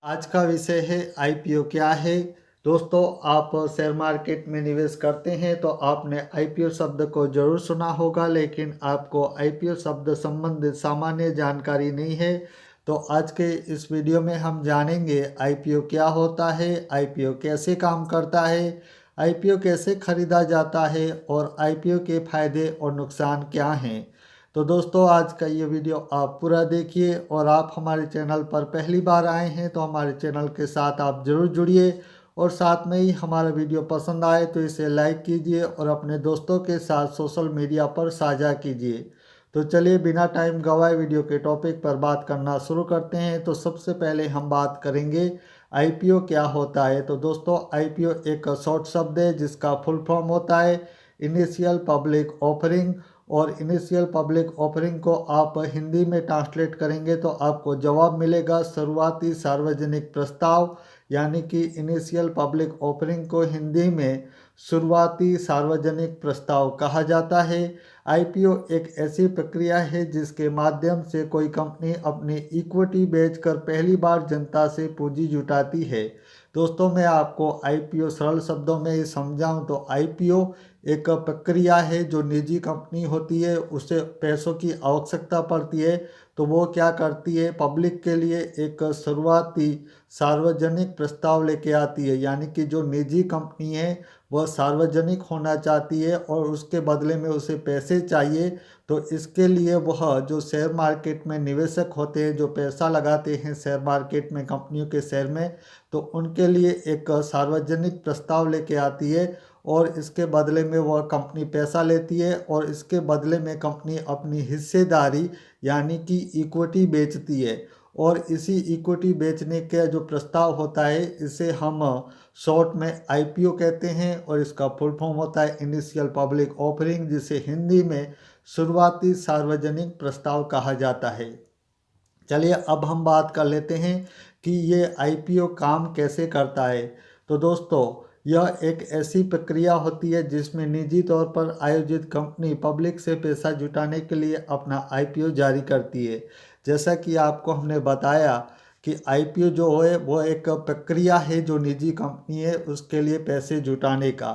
आज का विषय है आईपीओ क्या है। दोस्तों, आप शेयर मार्केट में निवेश करते हैं तो आपने आईपीओ शब्द को जरूर सुना होगा, लेकिन आपको आईपीओ शब्द संबंधित सामान्य जानकारी नहीं है। तो आज के इस वीडियो में हम जानेंगे आईपीओ क्या होता है, आईपीओ कैसे काम करता है, आईपीओ कैसे खरीदा जाता है और आईपीओ के फायदे और नुकसान क्या हैं। तो दोस्तों, आज का ये वीडियो आप पूरा देखिए और आप हमारे चैनल पर पहली बार आए हैं तो हमारे चैनल के साथ आप ज़रूर जुड़िए और साथ में ही हमारा वीडियो पसंद आए तो इसे लाइक कीजिए और अपने दोस्तों के साथ सोशल मीडिया पर साझा कीजिए। तो चलिए बिना टाइम गवाए वीडियो के टॉपिक पर बात करना शुरू करते हैं। तो सबसे पहले हम बात करेंगे आईपीओ क्या होता है। तो दोस्तों, आईपीओ एक शॉर्ट शब्द है जिसका फुल फॉर्म होता है इनिशियल पब्लिक ऑफरिंग। और इनिशियल पब्लिक ऑफरिंग को आप हिंदी में ट्रांसलेट करेंगे तो आपको जवाब मिलेगा शुरुआती सार्वजनिक प्रस्ताव। यानी कि इनिशियल पब्लिक ऑफरिंग को हिंदी में शुरुआती सार्वजनिक प्रस्ताव कहा जाता है। आईपीओ एक ऐसी प्रक्रिया है जिसके माध्यम से कोई कंपनी अपनी इक्विटी बेचकर पहली बार जनता से पूंजी जुटाती है। दोस्तों, मैं आपको आईपीओ सरल शब्दों में ही समझाऊं तो आईपीओ एक प्रक्रिया है जो निजी कंपनी होती है उसे पैसों की आवश्यकता पड़ती है तो वो क्या करती है, पब्लिक के लिए एक शुरुआती सार्वजनिक प्रस्ताव लेके आती है। यानी कि जो निजी कंपनी है वह सार्वजनिक होना चाहती है और उसके बदले में उसे पैसे चाहिए। तो इसके लिए वह जो शेयर मार्केट में निवेशक होते हैं जो पैसा लगाते हैं शेयर मार्केट में कंपनियों के शेयर में, तो उनके लिए एक सार्वजनिक प्रस्ताव लेके आती है और इसके बदले में वह कंपनी पैसा लेती है और इसके बदले में कंपनी अपनी हिस्सेदारी यानी कि इक्विटी बेचती है। और इसी इक्विटी बेचने का जो प्रस्ताव होता है इसे हम शॉर्ट में आईपीओ कहते हैं और इसका फुल फॉर्म होता है इनिशियल पब्लिक ऑफरिंग, जिसे हिंदी में शुरुआती सार्वजनिक प्रस्ताव कहा जाता है। चलिए अब हम बात कर लेते हैं कि ये आईपीओ काम कैसे करता है। तो दोस्तों, यह एक ऐसी प्रक्रिया होती है जिसमें निजी तौर पर आयोजित कंपनी पब्लिक से पैसा जुटाने के लिए अपना आईपीओ जारी करती है। जैसा कि आपको हमने बताया कि आईपीओ जो है वो एक प्रक्रिया है जो निजी कंपनी है उसके लिए पैसे जुटाने का।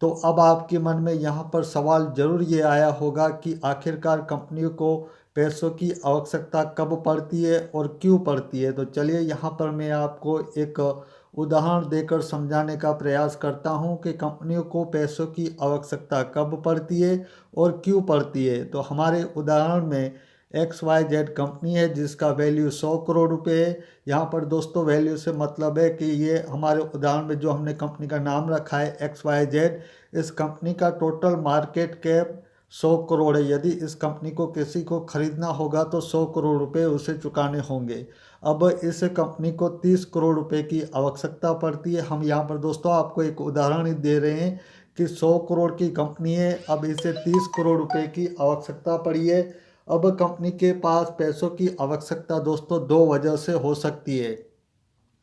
तो अब आपके मन में यहाँ पर सवाल जरूर ये आया होगा कि आखिरकार कंपनियों को पैसों की आवश्यकता कब पड़ती है और क्यों पड़ती है। तो चलिए यहाँ पर मैं आपको एक उदाहरण देकर समझाने का प्रयास करता हूँ कि कंपनियों को पैसों की आवश्यकता कब पड़ती है और क्यों पड़ती है। तो हमारे उदाहरण में XYZ कंपनी है जिसका वैल्यू 100 करोड़ रुपए है। यहाँ पर दोस्तों वैल्यू से मतलब है कि ये हमारे उदाहरण में जो हमने कंपनी का नाम रखा है XYZ, इस कंपनी का टोटल मार्केट कैप 100 करोड़ है। यदि इस कंपनी को किसी को खरीदना होगा तो 100 करोड़ रुपए उसे चुकाने होंगे। अब इस कंपनी को 30 करोड़ रुपए की आवश्यकता पड़ती है। हम यहाँ पर दोस्तों आपको एक उदाहरण ही दे रहे हैं कि 100 करोड़ की कंपनी है, अब इसे 30 करोड़ रुपए की आवश्यकता पड़ी है। अब कंपनी के पास पैसों की आवश्यकता दोस्तों दो वजह से हो सकती है।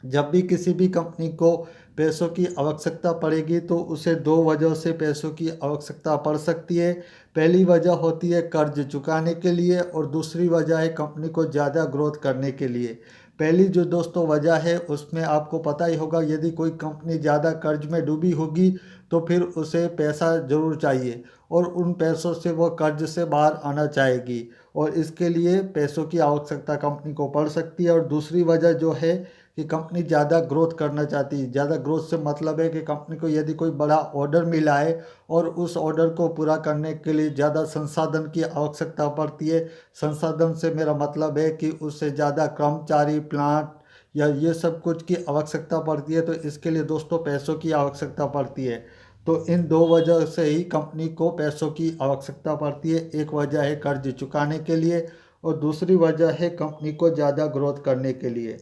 जब भी किसी भी कंपनी को पैसों की आवश्यकता पड़ेगी तो उसे दो वजह से पैसों की आवश्यकता पड़ सकती है। पहली वजह होती है कर्ज चुकाने के लिए और दूसरी वजह है कंपनी को ज़्यादा ग्रोथ करने के लिए। पहली जो दोस्तों वजह है उसमें आपको पता ही होगा, यदि कोई कंपनी ज़्यादा कर्ज में डूबी होगी तो फिर उसे पैसा ज़रूर चाहिए और उन पैसों से वह कर्ज से बाहर आना चाहेगी और इसके लिए पैसों की आवश्यकता कंपनी को पड़ सकती है। और दूसरी वजह जो है कि कंपनी ज़्यादा ग्रोथ करना चाहती है। ज़्यादा ग्रोथ से मतलब है कि कंपनी को यदि कोई बड़ा ऑर्डर मिला है और उस ऑर्डर को पूरा करने के लिए ज़्यादा संसाधन की आवश्यकता पड़ती है। संसाधन से मेरा मतलब है कि उससे ज़्यादा कर्मचारी, प्लांट या ये सब कुछ की आवश्यकता पड़ती है। तो इसके लिए दोस्तों पैसों की आवश्यकता पड़ती है। तो इन दो वजह से ही कंपनी को पैसों की आवश्यकता पड़ती है। एक वजह है कर्ज चुकाने के लिए और दूसरी वजह है कंपनी को ज़्यादा ग्रोथ करने के लिए।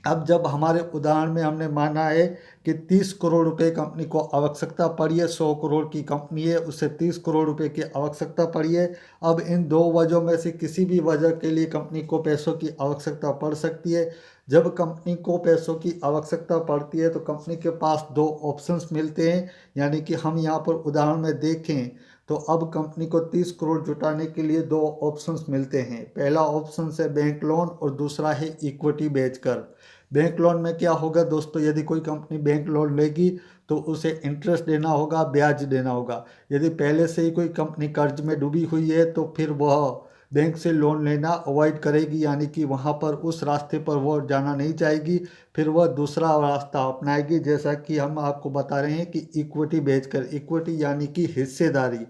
अब जब हमारे उदाहरण में हमने माना है कि 30 करोड़ रुपए कंपनी को आवश्यकता पड़ी है, 100 करोड़ की कंपनी है उसे 30 करोड़ रुपए की आवश्यकता पड़ी है। अब इन दो वजहों में से किसी भी वजह के लिए कंपनी को पैसों की आवश्यकता पड़ सकती है। जब कंपनी को पैसों की आवश्यकता पड़ती है तो कंपनी के पास दो ऑप्शंस मिलते हैं। यानी कि हम यहाँ पर उदाहरण में देखें तो अब कंपनी को 30 करोड़ जुटाने के लिए दो ऑप्शंस मिलते हैं। पहला ऑप्शन है बैंक लोन और दूसरा है इक्विटी बेचकर। बैंक लोन में क्या होगा दोस्तों, यदि कोई कंपनी बैंक लोन लेगी तो उसे इंटरेस्ट देना होगा, ब्याज देना होगा। यदि पहले से ही कोई कंपनी कर्ज में डूबी हुई है तो फिर वह बैंक से लोन लेना अवॉइड करेगी, यानी कि वहाँ पर उस रास्ते पर वो जाना नहीं चाहेगी, फिर वह दूसरा रास्ता अपनाएगी। जैसा कि हम आपको बता रहे हैं कि इक्विटी बेचकर, इक्विटी यानी कि हिस्सेदारी,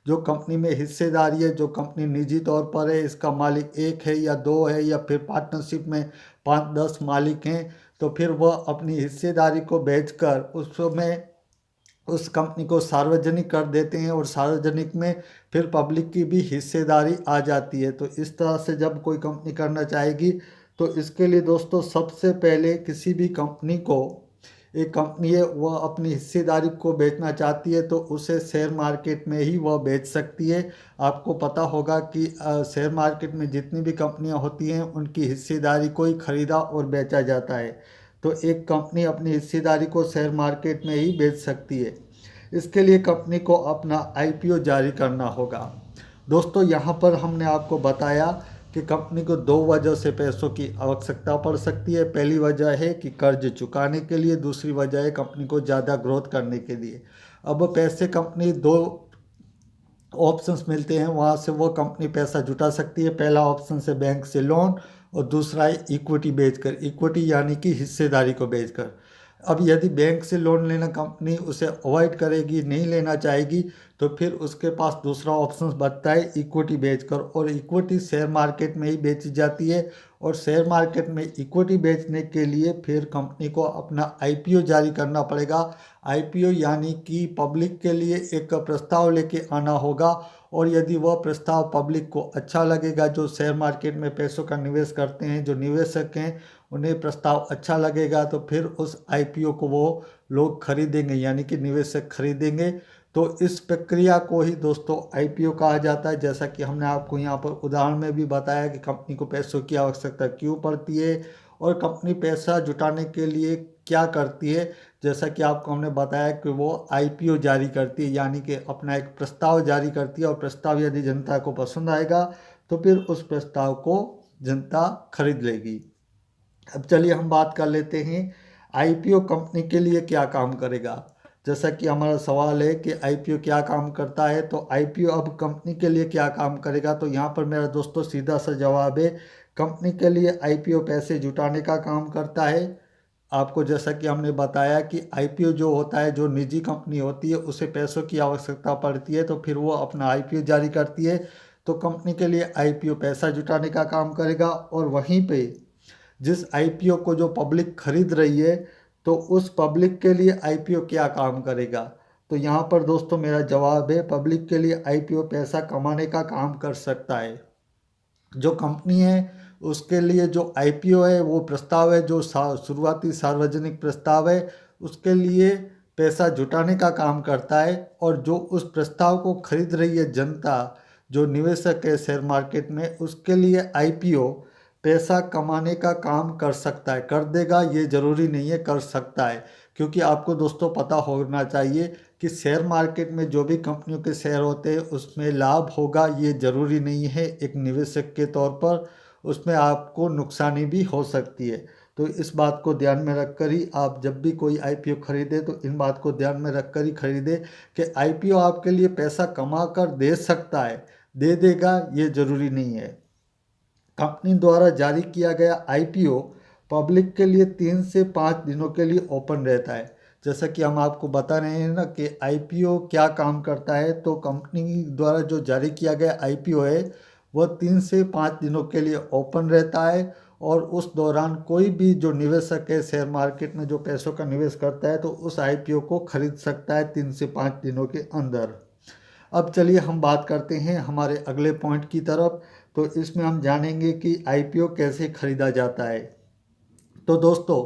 जो कंपनी में हिस्सेदारी है, जो कंपनी निजी तौर पर है, इसका मालिक एक है या दो है या फिर पार्टनरशिप में 5-10 मालिक हैं, तो फिर वह अपनी हिस्सेदारी को बेचकर उसमें उस कंपनी को सार्वजनिक कर देते हैं और सार्वजनिक में फिर पब्लिक की भी हिस्सेदारी आ जाती है। तो इस तरह से जब कोई कंपनी करना चाहेगी तो इसके लिए दोस्तों सबसे पहले किसी भी कंपनी को, एक कंपनी है वह अपनी हिस्सेदारी को बेचना चाहती है तो उसे शेयर मार्केट में ही वह बेच सकती है। आपको पता होगा कि शेयर मार्केट में जितनी भी कंपनियां होती हैं उनकी हिस्सेदारी को ही खरीदा और बेचा जाता है। तो एक कंपनी अपनी हिस्सेदारी को शेयर मार्केट में ही बेच सकती है। इसके लिए कंपनी को अपना आईपीओ जारी करना होगा। दोस्तों यहाँ पर हमने आपको बताया कि कंपनी को दो वजह से पैसों की आवश्यकता पड़ सकती है। पहली वजह है कि कर्ज चुकाने के लिए, दूसरी वजह है कंपनी को ज़्यादा ग्रोथ करने के लिए। अब पैसे कंपनी दो ऑप्शंस मिलते हैं, वहाँ से वो कंपनी पैसा जुटा सकती है। पहला ऑप्शन से बैंक से लोन और दूसरा है इक्विटी बेचकर, इक्विटी यानी कि हिस्सेदारी को बेचकर। अब यदि बैंक से लोन लेना कंपनी उसे अवॉइड करेगी, नहीं लेना चाहेगी, तो फिर उसके पास दूसरा ऑप्शन बचता है इक्विटी बेचकर, और इक्विटी शेयर मार्केट में ही बेची जाती है। और शेयर मार्केट में इक्विटी बेचने के लिए फिर कंपनी को अपना आईपीओ जारी करना पड़ेगा। आईपीओ यानी कि पब्लिक के लिए एक प्रस्ताव लेके आना होगा, और यदि वह प्रस्ताव पब्लिक को अच्छा लगेगा, जो शेयर मार्केट में पैसों का निवेश करते हैं, जो निवेशक हैं, उन्हें प्रस्ताव अच्छा लगेगा तो फिर उस आईपीओ को वो लोग खरीदेंगे, यानी कि निवेशक खरीदेंगे। तो इस प्रक्रिया को ही दोस्तों आईपीओ कहा जाता है। जैसा कि हमने आपको यहाँ पर उदाहरण में भी बताया कि कंपनी को पैसों की आवश्यकता क्यों पड़ती है और कंपनी पैसा जुटाने के लिए क्या करती है। जैसा कि आपको हमने बताया कि वो आईपीओ जारी करती है, यानी कि अपना एक प्रस्ताव जारी करती है, और प्रस्ताव यदि जनता को पसंद आएगा तो फिर उस प्रस्ताव को जनता खरीद लेगी। अब चलिए हम बात कर लेते हैं आईपीओ कंपनी के लिए क्या काम करेगा। जैसा कि हमारा सवाल है कि आईपीओ क्या काम करता है, तो आईपीओ अब कंपनी के लिए क्या काम करेगा, तो यहाँ पर मेरा दोस्तों सीधा सा जवाब है, कंपनी के लिए आईपीओ पैसे जुटाने का काम करता है। आपको जैसा कि हमने बताया कि आईपीओ जो होता है, जो निजी कंपनी होती है, उसे पैसों की आवश्यकता पड़ती है तो फिर वो अपना आईपीओ जारी करती है। तो कंपनी के लिए आईपीओ पैसा जुटाने का काम करेगा, और वहीं पे जिस आईपीओ को जो पब्लिक खरीद रही है, तो उस पब्लिक के लिए आईपीओ क्या काम करेगा। तो यहाँ पर दोस्तों मेरा जवाब है, पब्लिक के लिए आईपीओ पैसा कमाने का काम कर सकता है। जो कंपनी है उसके लिए जो आईपीओ है वो प्रस्ताव है, जो शुरुआती सार्वजनिक प्रस्ताव है, उसके लिए पैसा जुटाने का काम करता है। और जो उस प्रस्ताव को खरीद रही है जनता, जो निवेशक है शेयर मार्केट में, उसके लिए आईपीओ पैसा कमाने का काम कर सकता है। कर देगा ये ज़रूरी नहीं है, कर सकता है। क्योंकि आपको दोस्तों पता होना चाहिए कि शेयर मार्केट में जो भी कंपनियों के शेयर होते हैं उसमें लाभ होगा ये ज़रूरी नहीं है। एक निवेशक के तौर पर उसमें आपको नुकसानी भी हो सकती है। तो इस बात को ध्यान में रखकर ही आप जब भी कोई आईपीओ खरीदे तो इन बात को ध्यान में रखकर ही खरीदे कि आईपीओ आपके लिए पैसा कमा कर दे सकता है, दे देगा ये ज़रूरी नहीं है। कंपनी द्वारा जारी किया गया आईपीओ पब्लिक के लिए 3 से 5 दिनों के लिए ओपन रहता है। जैसा कि हम आपको बता रहे हैं ना कि आईपीओ क्या काम करता है, तो कंपनी द्वारा जो जारी किया गया आईपीओ है वह 3 से 5 दिनों के लिए ओपन रहता है, और उस दौरान कोई भी जो निवेशक है शेयर मार्केट में जो पैसों का निवेश करता है तो उस आईपीओ को खरीद सकता है 3 से 5 दिनों के अंदर। अब चलिए हम बात करते हैं हमारे अगले पॉइंट की तरफ। तो इसमें हम जानेंगे कि आईपीओ कैसे खरीदा जाता है। तो दोस्तों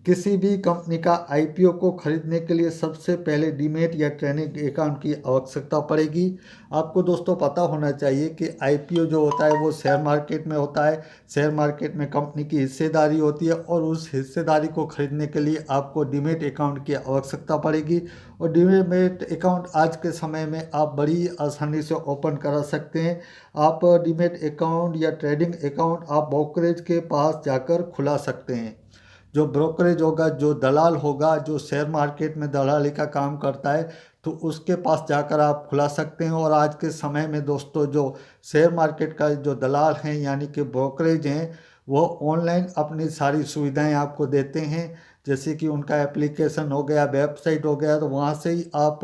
किसी भी कंपनी का आईपीओ को खरीदने के लिए सबसे पहले डीमैट या ट्रेडिंग अकाउंट की आवश्यकता पड़ेगी। आपको दोस्तों पता होना चाहिए कि आईपीओ जो होता है वो शेयर मार्केट में होता है। शेयर मार्केट में कंपनी की हिस्सेदारी होती है, और उस हिस्सेदारी को खरीदने के लिए आपको डीमैट अकाउंट की आवश्यकता पड़ेगी। और डीमैट अकाउंट आज के समय में आप बड़ी आसानी से ओपन करा सकते हैं। आप डीमैट अकाउंट या ट्रेडिंग अकाउंट आप ब्रोकरेज के पास जाकर खुला सकते हैं। जो ब्रोकरेज होगा, जो दलाल होगा, जो शेयर मार्केट में दलाली का काम करता है, तो उसके पास जाकर आप खुला सकते हैं। और आज के समय में दोस्तों जो शेयर मार्केट का जो दलाल हैं यानी कि ब्रोकरेज हैं, वो ऑनलाइन अपनी सारी सुविधाएं आपको देते हैं। जैसे कि उनका एप्लीकेशन हो गया, वेबसाइट हो गया, तो वहाँ से ही आप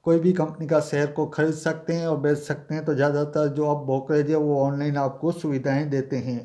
कोई भी कंपनी का शेयर को खरीद सकते हैं और बेच सकते हैं। तो ज़्यादातर जो अब ब्रोकरेज है वो ऑनलाइन आपको सुविधाएं देते हैं।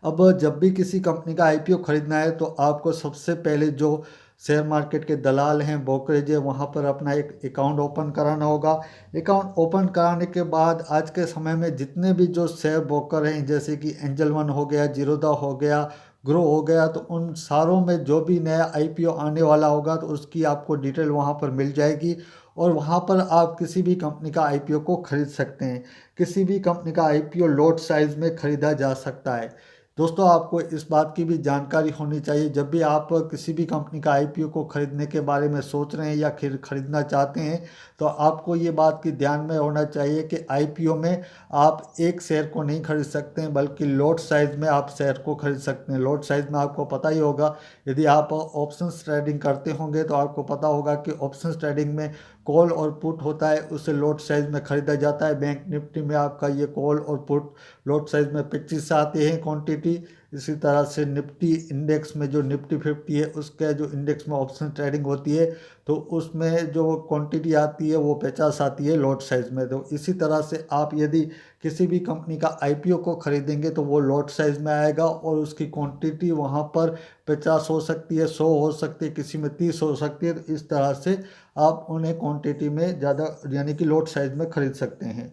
अब जब भी किसी कंपनी का आईपीओ खरीदना है तो आपको सबसे पहले जो शेयर मार्केट के दलाल हैं, ब्रोकरेज है, वहाँ पर अपना एक अकाउंट ओपन कराना होगा। अकाउंट ओपन कराने के बाद आज के समय में जितने भी जो शेयर ब्रोकर हैं, जैसे कि एंजल वन हो गया, जीरोधा हो गया, ग्रो हो गया, तो उन सारों में जो भी नया आईपीओ आने वाला होगा तो उसकी आपको डिटेल वहाँ पर मिल जाएगी। और वहाँ पर आप किसी भी कंपनी का आईपीओ को खरीद सकते हैं। किसी भी कंपनी का आईपीओ लॉट साइज में खरीदा जा सकता है। दोस्तों, आपको इस बात की भी जानकारी होनी चाहिए, जब भी आप किसी भी कंपनी का आईपीओ को खरीदने के बारे में सोच रहे हैं या फिर खरीदना चाहते हैं, तो आपको ये बात की ध्यान में होना चाहिए कि आईपीओ में आप एक शेयर को नहीं खरीद सकते हैं, बल्कि लॉट साइज में आप शेयर को खरीद सकते हैं। लॉट साइज में आपको पता ही होगा, यदि आप ऑप्शंस ट्रेडिंग करते होंगे तो आपको पता होगा कि ऑप्शंस ट्रेडिंग में कॉल और पुट होता है, उसे लॉट साइज में खरीदा जाता है। बैंक निफ्टी में आपका ये कॉल और पुट लॉट साइज में 25 आते हैं क्वांटिटी। इसी तरह से निफ्टी इंडेक्स में जो निफ्टी 50 है उसका जो इंडेक्स में ऑप्शन ट्रेडिंग होती है, तो उसमें जो क्वांटिटी आती है वो 50 आती है लॉट साइज में। तो इसी तरह से आप यदि किसी भी कंपनी का आईपीओ को खरीदेंगे तो वो लॉट साइज में आएगा और उसकी क्वांटिटी वहाँ पर 50 हो सकती है, 100 हो सकती है, किसी में 30 हो सकती है। तो इस तरह से आप उन्हें क्वांटिटी में ज़्यादा यानी कि लॉट साइज में खरीद सकते हैं।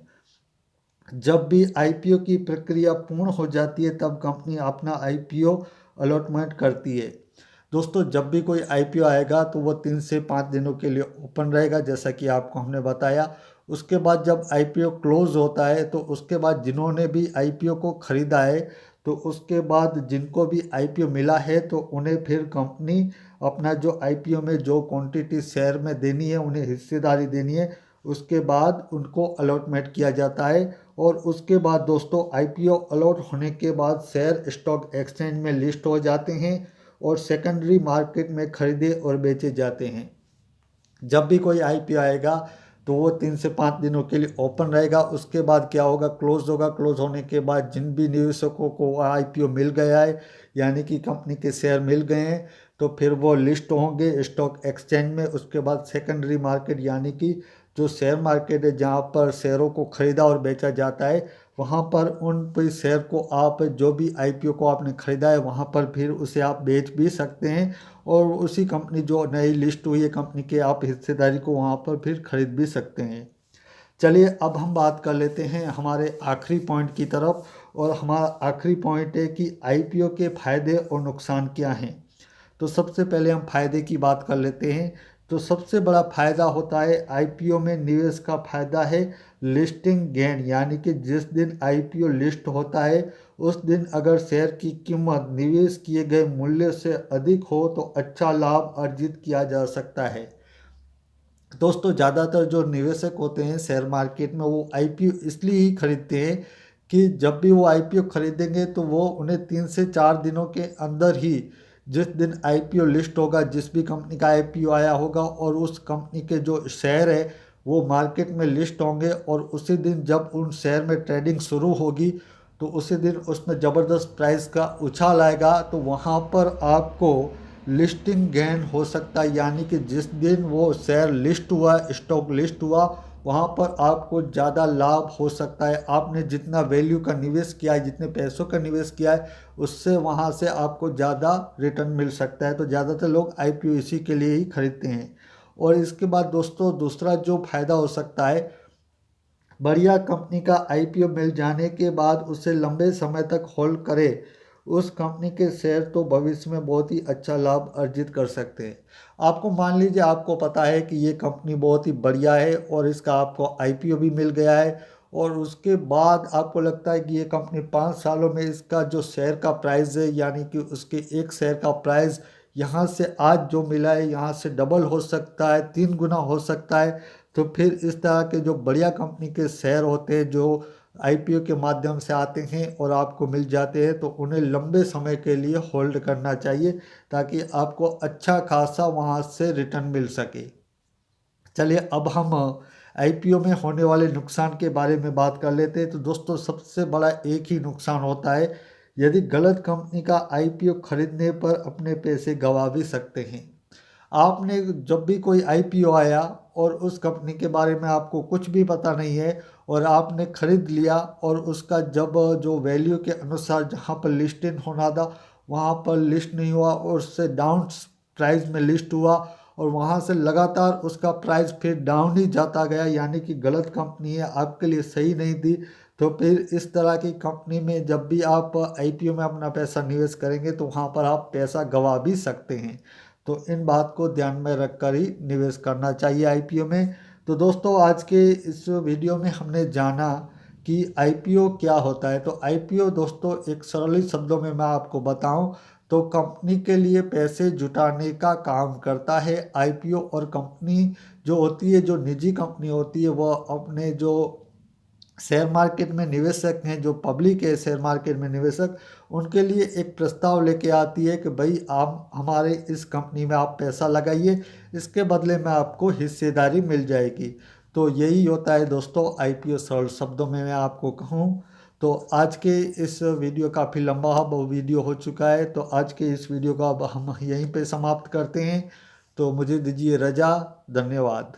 जब भी आईपीओ की प्रक्रिया पूर्ण हो जाती है तब कंपनी अपना आईपीओ अलॉटमेंट करती है। दोस्तों, जब भी कोई आईपीओ आएगा तो वो 3 से 5 दिनों के लिए ओपन रहेगा, जैसा कि आपको हमने बताया। उसके बाद जब आईपीओ क्लोज होता है तो उसके बाद जिन्होंने भी आईपीओ को खरीदा है, तो उसके बाद जिनको भी आईपीओ मिला है तो उन्हें फिर कंपनी अपना जो आईपीओ में जो क्वांटिटी शेयर में देनी है, उन्हें हिस्सेदारी देनी है, उसके बाद उनको अलॉटमेंट किया जाता है। और उसके बाद दोस्तों आईपीओ अलॉट होने के बाद शेयर स्टॉक एक्सचेंज में लिस्ट हो जाते हैं और सेकेंडरी मार्केट में खरीदे और बेचे जाते हैं। जब भी कोई आईपीओ आएगा तो वो 3 से 5 दिनों के लिए ओपन रहेगा। उसके बाद क्या होगा, क्लोज होगा। क्लोज होने के बाद जिन भी निवेशकों को आईपीओ मिल गया है यानी कि कंपनी के शेयर मिल गए हैं, तो फिर वो लिस्ट होंगे स्टॉक एक्सचेंज में। उसके बाद सेकेंडरी मार्केट यानी कि जो शेयर मार्केट है जहाँ पर शेयरों को खरीदा और बेचा जाता है, वहाँ पर उन पे शेयर को आप जो भी आईपीओ को आपने खरीदा है वहाँ पर फिर उसे आप बेच भी सकते हैं और उसी कंपनी जो नई लिस्ट हुई है कंपनी के, आप हिस्सेदारी को वहाँ पर फिर खरीद भी सकते हैं। चलिए अब हम बात कर लेते हैं हमारे आखिरी पॉइंट की तरफ। और हमारा आखिरी पॉइंट है कि आईपीओ के फ़ायदे और नुकसान क्या हैं। तो सबसे पहले हम फायदे की बात कर लेते हैं। तो सबसे बड़ा फ़ायदा होता है आईपीओ में निवेश का फ़ायदा है लिस्टिंग गेन, यानी कि जिस दिन आईपीओ लिस्ट होता है उस दिन अगर शेयर की कीमत निवेश किए गए मूल्य से अधिक हो तो अच्छा लाभ अर्जित किया जा सकता है। दोस्तों, ज़्यादातर जो निवेशक होते हैं शेयर मार्केट में वो आईपीओ इसलिए ही खरीदते हैं कि जब भी वो आईपीओ खरीदेंगे तो वो उन्हें 3 से 4 दिनों के अंदर ही, जिस दिन आईपीओ लिस्ट होगा, जिस भी कंपनी का आईपीओ आया होगा और उस कंपनी के जो शेयर है वो मार्केट में लिस्ट होंगे और उसी दिन जब उन शेयर में ट्रेडिंग शुरू होगी तो उसी दिन उसमें ज़बरदस्त प्राइस का उछाल आएगा। तो वहाँ पर आपको लिस्टिंग गेन हो सकता है, यानी कि जिस दिन वो शेयर लिस्ट हुआ, स्टॉक लिस्ट हुआ, वहाँ पर आपको ज़्यादा लाभ हो सकता है। आपने जितना वैल्यू का निवेश किया है, जितने पैसों का निवेश किया है, उससे वहाँ से आपको ज़्यादा रिटर्न मिल सकता है। तो ज़्यादातर लोग आईपीओ इसी के लिए ही खरीदते हैं। और इसके बाद दोस्तों दूसरा जो फ़ायदा हो सकता है, बढ़िया कंपनी का आईपीओ मिल जाने के बाद उसे लंबे समय तक होल्ड करे उस कंपनी के शेयर तो भविष्य में बहुत ही अच्छा लाभ अर्जित कर सकते हैं। आपको मान लीजिए आपको पता है कि ये कंपनी बहुत ही बढ़िया है और इसका आपको आईपीओ भी मिल गया है और उसके बाद आपको लगता है कि ये कंपनी 5 सालों में इसका जो शेयर का प्राइस है यानी कि उसके एक शेयर का प्राइस यहाँ से आज जो मिला है यहाँ से डबल हो सकता है, 3 गुना हो सकता है। तो फिर इस तरह के जो बढ़िया कंपनी के शेयर होते हैं, जो आईपीओ के माध्यम से आते हैं और आपको मिल जाते हैं, तो उन्हें लंबे समय के लिए होल्ड करना चाहिए ताकि आपको अच्छा खासा वहाँ से रिटर्न मिल सके। चलिए अब हम आईपीओ में होने वाले नुकसान के बारे में बात कर लेते हैं। तो दोस्तों सबसे बड़ा एक ही नुकसान होता है, यदि गलत कंपनी का आईपीओ खरीदने पर अपने पैसे गंवा भी सकते हैं। आपने जब भी कोई आईपीओ आया और उस कंपनी के बारे में आपको कुछ भी पता नहीं है और आपने खरीद लिया और उसका जब जो वैल्यू के अनुसार जहाँ पर लिस्टेड होना था वहाँ पर लिस्ट नहीं हुआ और उससे डाउन प्राइस में लिस्ट हुआ और वहाँ से लगातार उसका प्राइस फिर डाउन ही जाता गया, यानी कि गलत कंपनी है, आपके लिए सही नहीं थी। तो फिर इस तरह की कंपनी में जब भी आप आईपीओ में अपना पैसा निवेश करेंगे तो वहाँ पर आप पैसा गंवा भी सकते हैं। तो इन बात को ध्यान में रखकर ही निवेश करना चाहिए आईपीओ में। तो दोस्तों आज के इस वीडियो में हमने जाना कि आईपीओ क्या होता है। तो आईपीओ दोस्तों एक सरल शब्दों में मैं आपको बताऊं तो कंपनी के लिए पैसे जुटाने का काम करता है आईपीओ। और कंपनी जो होती है, जो निजी कंपनी होती है, वह अपने जो शेयर मार्केट में निवेशक हैं, जो पब्लिक है शेयर मार्केट में निवेशक, उनके लिए एक प्रस्ताव लेके आती है कि भाई आप हमारे इस कंपनी में आप पैसा लगाइए, इसके बदले में आपको हिस्सेदारी मिल जाएगी। तो यही होता है दोस्तों आईपीओ। सरल शब्दों में मैं आपको कहूँ तो आज के इस वीडियो काफ़ी लंबा वीडियो हो चुका है, तो आज के इस वीडियो को अब हम यहीं पे समाप्त करते हैं। तो मुझे दीजिए रजा, धन्यवाद।